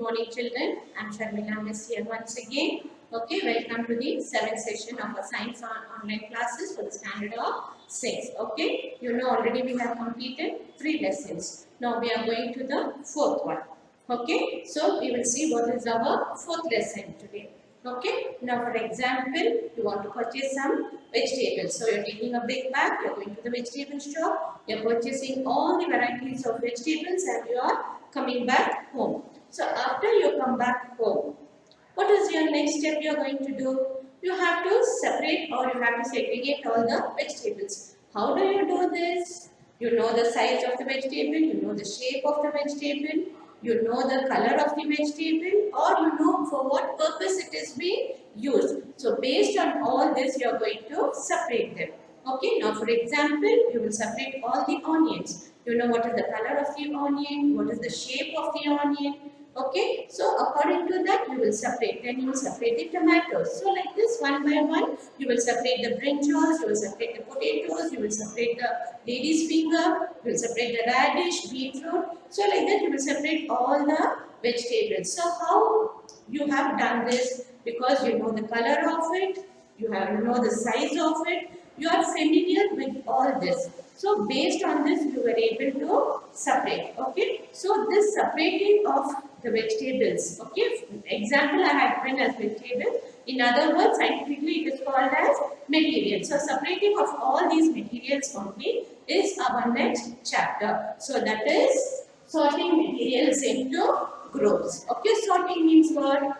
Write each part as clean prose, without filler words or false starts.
morning children. I'm Sharmila Miss here once again. Okay, welcome to the 7th session of our science online classes for the standard of 6. Okay, you know already we have completed 3 lessons. Now we are going to the 4th one. Okay, so we will see what is our 4th lesson today. Okay, now for example, you want to purchase some vegetables. So you're taking a big bag, you're going to the vegetable shop, you're purchasing all the varieties of vegetables and you are coming back home. So after you come back home, what is your next step you are going to do? You have to separate or you have to segregate all the vegetables. How do you do this? You know the size of the vegetable, you know the shape of the vegetable, you know the color of the vegetable, or you know for what purpose it is being used. So based on all this, you are going to separate them. Okay, now for example, you will separate all the onions. You know what is the color of the onion, what is the shape of the onion. Okay, so according to that you will separate. Then you will separate the tomatoes. So like this, one by one, you will separate the brinjals, you will separate the potatoes, you will separate the lady's finger, you will separate the radish, beetroot. So like that you will separate all the vegetables. So how you have done this? Because you know the color of it, you know the size of it, you are familiar with all this. So based on this you were able to separate. Okay, so this separating of the vegetables, okay, example I have given as vegetables, in other words scientifically it is called as material. So separating of all these materials only is our next chapter. So that is sorting materials into groups. Okay, sorting means what?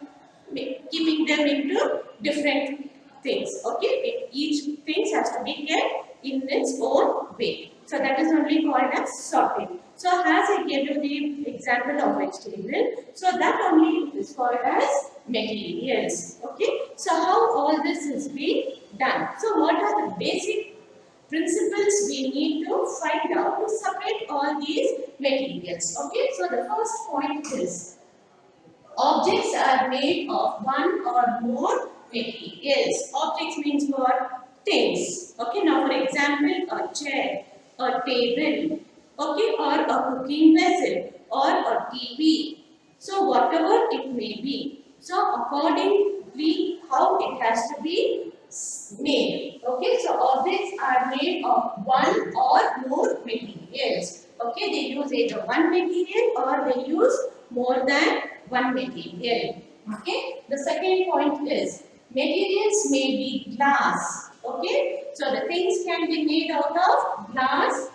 Keeping them into different things. Okay, each thing has to be kept in its own way. So that is only called as sorting. So as I gave you the example of vegetable, so that only is called as materials. Okay, so how all this is being done? So what are the basic principles we need to find out to separate all these materials? Okay, so the first point is objects are made of one or more materials. Objects means what? Things. Okay, now for example, a chair, a table, okay, or a cooking vessel, or a TV. So whatever it may be. So accordingly, how it has to be made. Okay, so objects are made of one or more materials. Okay, they use either one material or they use more than one material. Okay, the second point is materials may be glass. Okay, so the things can be made out of glass,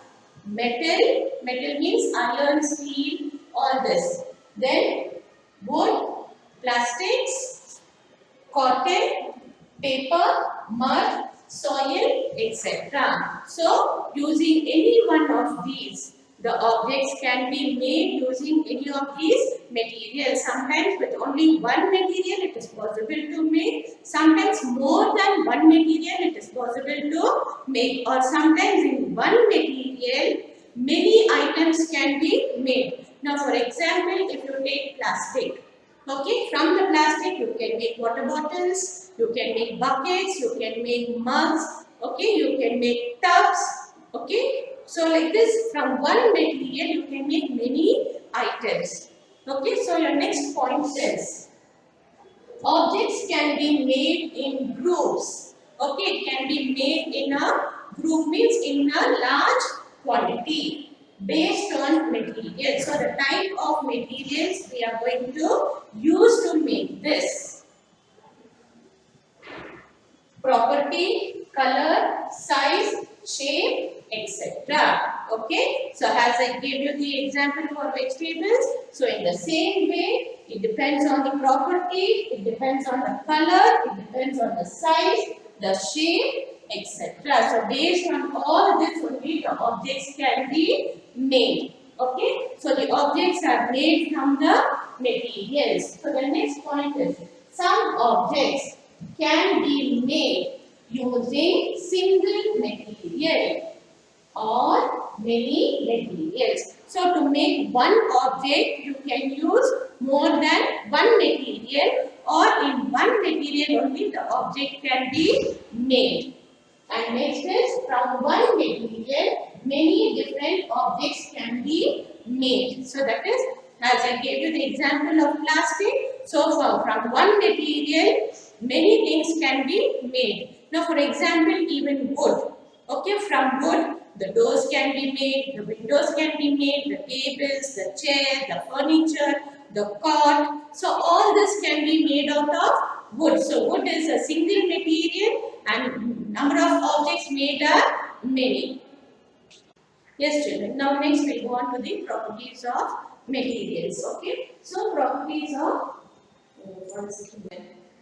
metal, metal means iron, steel, all this. Then wood, plastics, cotton, paper, mud, soil, etc. So, using any one of these, the objects can be made using any of these materials. Sometimes with only one material it is possible to make. Sometimes more than one material it is possible to make. Or sometimes in one material many items can be made. Now for example, if you take plastic. Okay, from the plastic you can make water bottles, you can make buckets, you can make mugs, okay, you can make tubs, okay. So like this, from one material you can make many items. Okay, so your next point is objects can be made in groups. Okay, it can be made in a group means in a large quantity based on materials. So the type of materials we are going to use to make this. Property, color, size, shape, etc. Okay. So as I gave you the example for vegetables, so in the same way, it depends on the property, it depends on the color, it depends on the size, the shape, etc. So based on all this only the objects can be made. Okay. So the objects are made from the materials. So the next point is some objects can be made using single material or many materials. So to make one object you can use more than one material or in one material only the object can be made. And next is from one material many different objects can be made. So that is As I gave you the example of plastic, so from one material, many things can be made. Now, for example, even wood. Okay, from wood, the doors can be made, the windows can be made, the tables, the chair, the furniture, the cot. So, all this can be made out of wood. So, wood is a single material and number of objects made are many. Yes, children. Now, next we'll go on to the properties of materials. Okay. So, properties of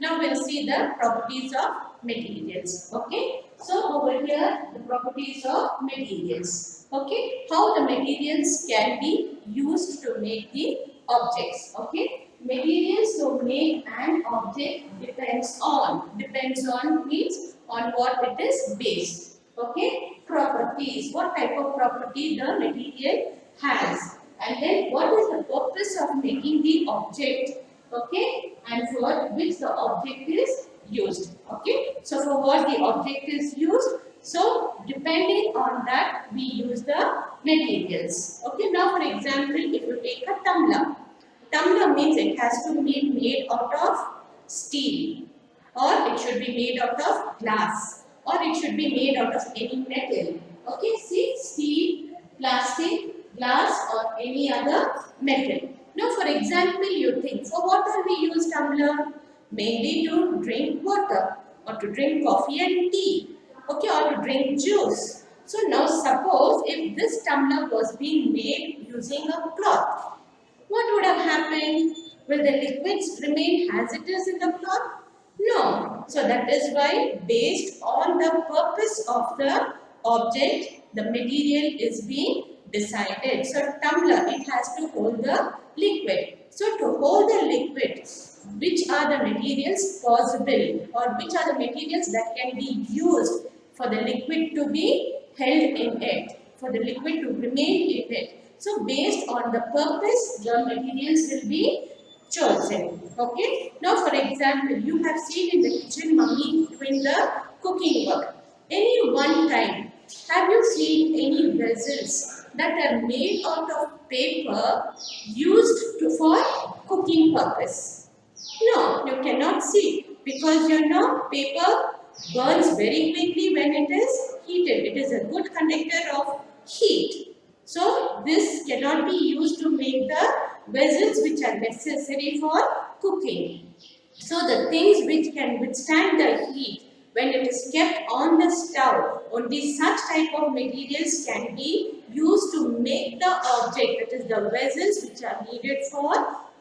now we'll see the properties of materials. Okay. So over here the properties of materials. Okay. How the materials can be used to make the objects. Okay. Materials to make an object depends on means on what it is based. Okay. Properties. What type of property the material has. And then what is the purpose of making the object, okay, and for which the object is used, okay. So for what the object is used, so depending on that we use the materials, okay. Now for example, if you take a tumbler means it has to be made out of steel, or it should be made out of glass, or it should be made out of any metal, okay. See, steel, plastic, glass, or any other metal. Now, for example, you think, for what are we use tumbler? Mainly to drink water, or to drink coffee and tea, okay, or to drink juice. So now suppose if this tumbler was being made using a cloth, what would have happened? Will the liquids remain as it is in the cloth? No. So that is why based on the purpose of the object, the material is being decided. So tumbler, it has to hold the liquid. So to hold the liquid, which are the materials possible, or which are the materials that can be used for the liquid to be held in it, for the liquid to remain in it. So based on the purpose, the materials will be chosen. Okay. Now for example, you have seen in the kitchen mummy doing the cooking work. Any one time, have you seen any vessels that are made out of paper used for cooking purpose? No, you cannot see, because you know paper burns very quickly when it is heated. It is a good conductor of heat. So this cannot be used to make the vessels which are necessary for cooking. So the things which can withstand the heat when it is kept on the stove, only such type of materials can be used to make the object, that is the vessels which are needed for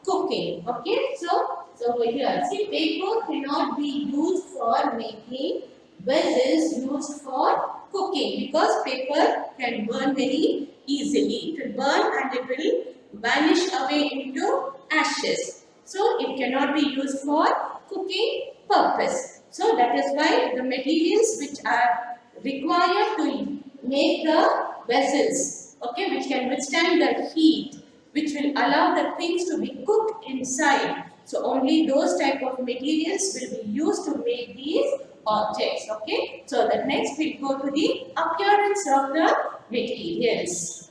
cooking. Okay, so over here, see, paper cannot be used for making vessels used for cooking, because paper can burn very easily. It will burn and it will vanish away into ashes. So it cannot be used for cooking purpose. So that is why the materials which are required to make the vessels, okay, which can withstand the heat, which will allow the things to be cooked inside. So only those type of materials will be used to make these objects. Okay. So the next we'll go to the appearance of the materials.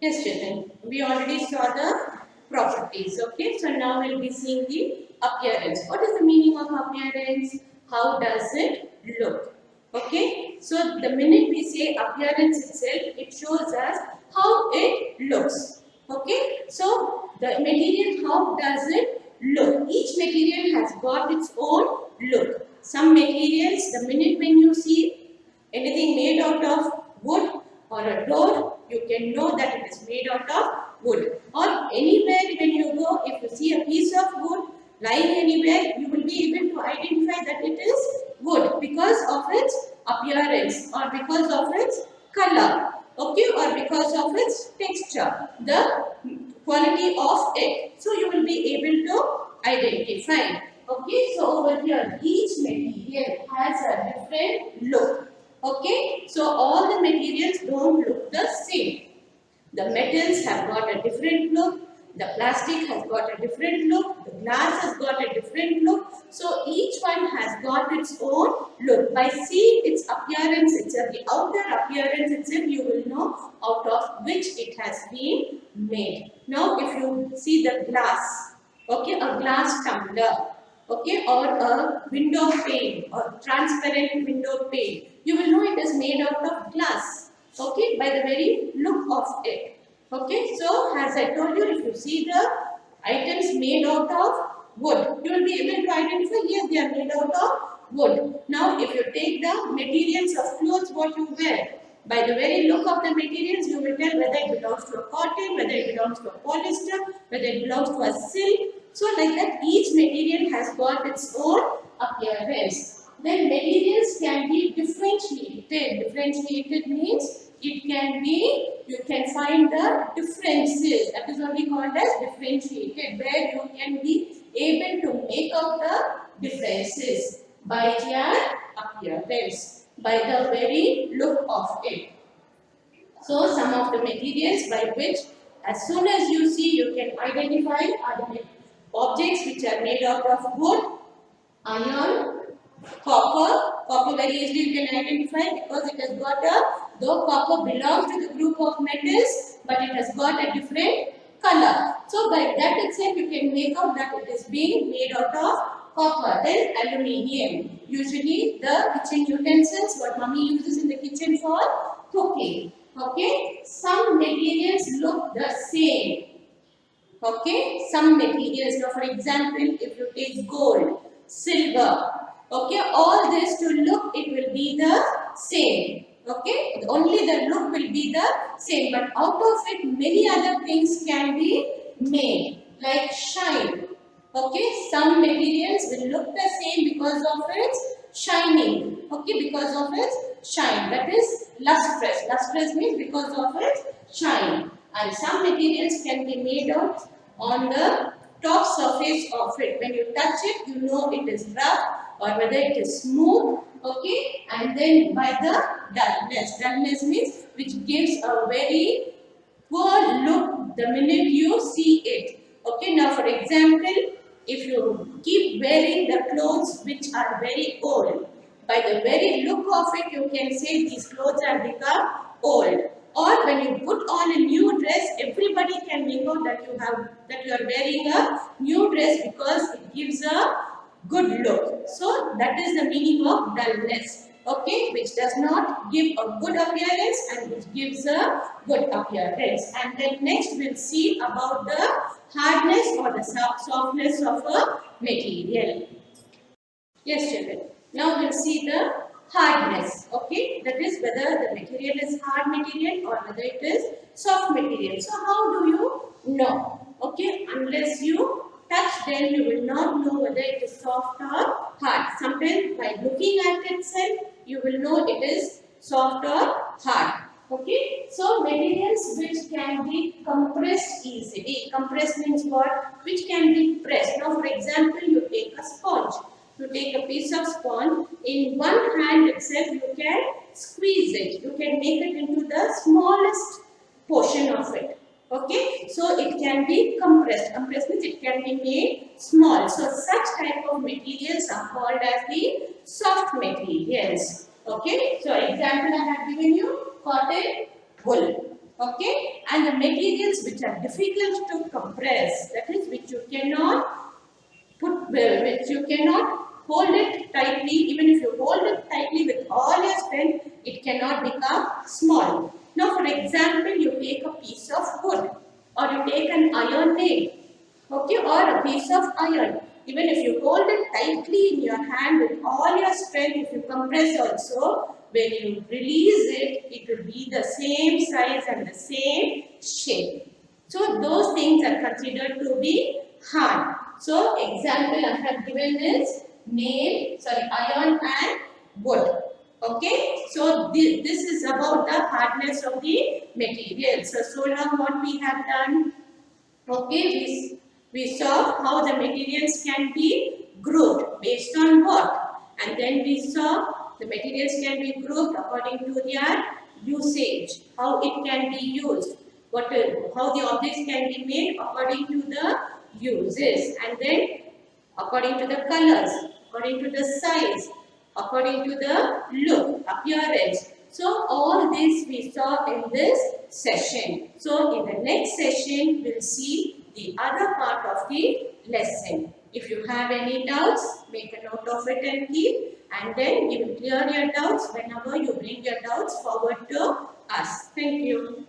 Yes, children. We already saw the properties. Okay. So now we'll be seeing the appearance. What is the meaning of appearance? How does it look? Okay. So the minute we say appearance itself, it shows us how it looks. Okay. So the material, how does it look? Each material has got its own look. Some materials, the minute when you see anything made out of wood or a door, you can know that it is made out of wood. Or anywhere when you go, if you see a piece of wood lying anywhere, you will be able to identify that it is wood because of its appearance, or because of its color, okay, or because of its texture, the quality of it. So you will be able to identify. Okay, so over here, each material has a different look. Okay, so all the materials don't look the same. The metals have got a different look. The plastic has got a different look. The glass has got a different look. So each one has got its own look. By seeing its appearance itself, the outer appearance itself, you will know out of which it has been made. Now if you see the glass, okay, a glass tumbler, okay, or a window pane or transparent window pane, you will know it is made out of glass, okay, by the very look of it. Okay, so as I told you, if you see the items made out of wood, you will be able to identify, yes, they are made out of wood. Now, if you take the materials of clothes what you wear, by the very look of the materials, you will tell whether it belongs to a cotton, whether it belongs to a polyester, whether it belongs to a silk. So, like that, each material has got its own appearance. Then materials can be differentiated. Differentiated means it can be, you can find the differences. That is what we call as differentiated, where you can be able to make out the differences by their appearance, by the very look of it. So some of the materials by which as soon as you see you can identify are the objects which are made out of wood, iron, copper very easily you can identify because it has got a, though copper belongs to the group of metals, but it has got a different color. So by that itself you can make out that it is being made out of copper. Then aluminium. Usually the kitchen utensils what mummy uses in the kitchen for cooking. Okay. Some materials look the same. Okay, some materials. Now, for example, if you take gold, silver, okay, all this to look, it will be the same. Okay, only the look will be the same, but out of it, many other things can be made, like shine. Okay, some materials will look the same because of its shining. Okay, because of its shine. That is lustrous. Lustrous means because of its shine. And some materials can be made out on the top surface of it. When you touch it, you know it is rough or whether it is smooth. Okay, and then by the dullness. Dullness means which gives a very poor look the minute you see it. Okay, now for example, if you keep wearing the clothes which are very old, by the very look of it, you can say these clothes have become old. Or when you put on a new dress, everybody can make out that you are wearing a new dress because it gives a good look. So that is the meaning of dullness. Okay, which does not give a good appearance and which gives a good appearance. And then next we'll see about the hardness or the softness of a material. Yes, children. Now we'll see the hardness. Okay, that is whether the material is hard material or whether it is soft material. So how do you know? Okay, unless you touch, then you will not know whether it is soft or hard. Sometimes by looking at itself, you will know it is soft or hard. Okay, so materials which can be compressed easily. Compressed means what? Which can be pressed. Now, for example, you take a sponge. You take a piece of sponge, in one hand itself you can squeeze it. You can make it into the smallest portion of it. Okay, so it can be compressed. Compressed means it can be made small. So such type of materials are called as the soft materials. Okay, so example I have given you cotton, wool. Okay, and the materials which are difficult to compress, that is which you cannot which you cannot hold it tightly. Even if you hold it tightly with all your strength, it cannot become small. Now, for example, you take a piece of wood or you take an iron nail, okay, or a piece of iron. Even if you hold it tightly in your hand with all your strength, if you compress also, when you release it, it will be the same size and the same shape. So, those things are considered to be hard. So, example I have given is iron and wood. Okay, so this is about the hardness of the material. So now what we have done, okay, we saw how the materials can be grouped based on what, and then we saw the materials can be grouped according to their usage, how it can be used, how the objects can be made according to the uses, and then according to the colors, according to the size, according to the look, appearance. So all this we saw in this session. So in the next session, we'll see the other part of the lesson. If you have any doubts, make a note of it and keep, and then you will clear your doubts whenever you bring your doubts forward to us. Thank you.